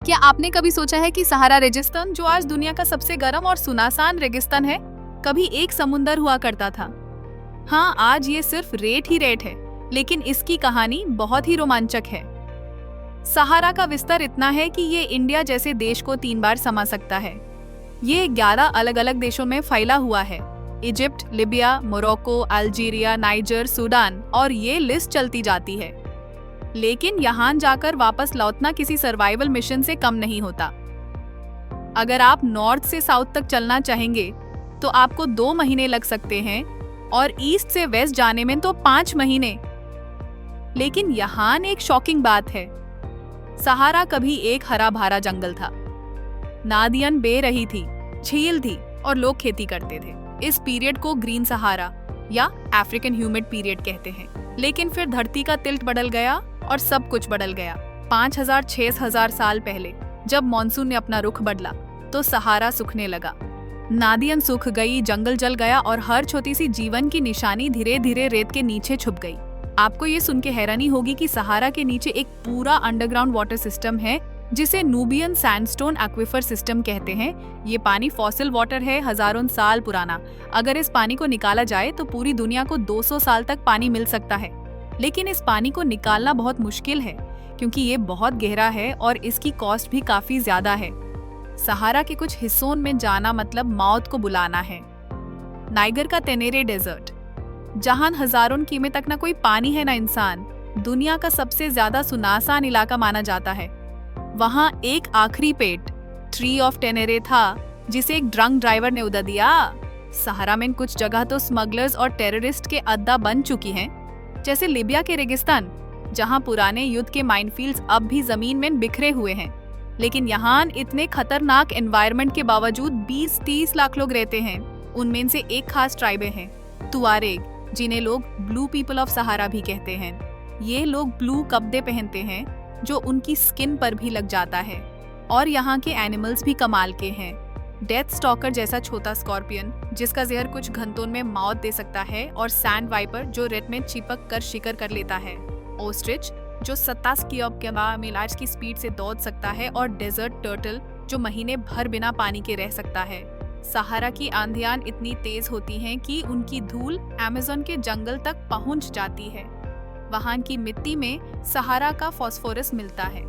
क्या आपने कभी सोचा है कि सहारा रेगिस्तान, जो आज दुनिया का सबसे गर्म और सुनसान रेगिस्तान है, कभी एक समुंदर हुआ करता था। हाँ, आज ये सिर्फ रेत ही रेत है, लेकिन इसकी कहानी बहुत ही रोमांचक है। सहारा का विस्तार इतना है कि ये इंडिया जैसे देश को 3 बार समा सकता है। ये 11 अलग अलग देशों में फैला हुआ है: Egypt, Libya, Morocco, Algeria, niger, Sudan, और ये लिस्ट चलती जाती है। लेकिन यहाँ जाकर वापस लौटना किसी सर्वाइवल मिशन से कम नहीं होता। अगर आप नॉर्थ से साउथ तक चलना चाहेंगे तो आपको 2 महीने लग सकते हैं, और ईस्ट से वेस्ट जाने में तो 5 महीने। लेकिन यहाँ एक शॉकिंग बात है। सहारा कभी एक हरा भरा जंगल था। नदियां बह रही थी, झील थी, और लोग खेती करते थे। इस पीरियड को ग्रीन सहारा या अफ्रीकन ह्यूमिड पीरियड कहते हैं। लेकिन फिर धरती का टिल्ट बदल गया और सब कुछ बदल गया। 5000-6000 साल पहले जब मॉनसून ने अपना रुख बदला तो सहारा सूखने लगा। नदियां सूख गई, जंगल जल गया, और हर छोटी सी जीवन की निशानी धीरे धीरे रेत के नीचे छुप गई। आपको ये सुन के हैरानी होगी कि सहारा के नीचे एक पूरा अंडरग्राउंड वाटर सिस्टम है, जिसे नूबियन सैंडस्टोन एक्विफर सिस्टम कहते हैं। ये पानी फॉसिल वाटर है, हजारों साल पुराना। अगर इस पानी को निकाला जाए तो पूरी दुनिया को 200 साल तक पानी मिल सकता है। लेकिन इस पानी को निकालना बहुत मुश्किल है, क्योंकि ये बहुत गहरा है और इसकी कॉस्ट भी काफी ज्यादा है। सहारा के कुछ हिस्सों में जाना मतलब मौत को बुलाना है। नाइगर का टेनेरे डेजर्ट, जहां हजारों कीमे तक ना कोई पानी है ना इंसान, दुनिया का सबसे ज्यादा सुनसान इलाका माना जाता है। वहां एक आखिरी पेट, ट्री ऑफ टेनेरे था, जिसे एक ड्रंक ड्राइवर ने उड़ा दिया। सहारा में कुछ जगह तो स्मगलर्स और टेररिस्ट के अड्डा बन चुकी हैं, जैसे लीबिया के रेगिस्तान, जहां पुराने युद्ध के माइनफील्ड्स अब भी जमीन में बिखरे हुए हैं। लेकिन यहाँ इतने खतरनाक एनवायरनमेंट के बावजूद 20-30 लाख लोग रहते हैं। उनमें से एक खास ट्राइबे हैं, तुआरेग, जिन्हें लोग ब्लू पीपल ऑफ सहारा भी कहते हैं। ये लोग ब्लू कपड़े पहनते हैं, जो उनकी स्किन पर भी लग जाता है। और यहाँ के एनिमल्स भी कमाल के हैं। डेथ स्टॉकर जैसा छोटा स्कॉर्पियन, जिसका जहर कुछ घंटों में मौत दे सकता है, और सैंड वाइपर, जो रेत में चिपक कर शिकार कर लेता है। ओस्ट्रिच, जो 27 किलोमीटर की स्पीड से दौड़ सकता है, और डेजर्ट टर्टल, जो महीने भर बिना पानी के रह सकता है। सहारा की आंधियां इतनी तेज होती हैं कि उनकी धूल अमेज़न के जंगल तक पहुंच जाती है। वहां की मिट्टी में सहारा का फास्फोरस मिलता है।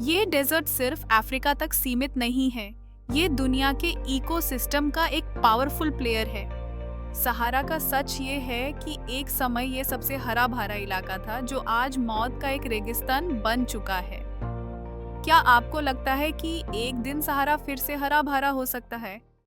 ये डेजर्ट सिर्फ अफ्रीका तक सीमित नहीं है, ये दुनिया के इकोसिस्टम का एक पावरफुल प्लेयर है। सहारा का सच ये है कि एक समय ये सबसे हरा भरा इलाका था, जो आज मौत का एक रेगिस्तान बन चुका है। क्या आपको लगता है कि एक दिन सहारा फिर से हरा भरा हो सकता है?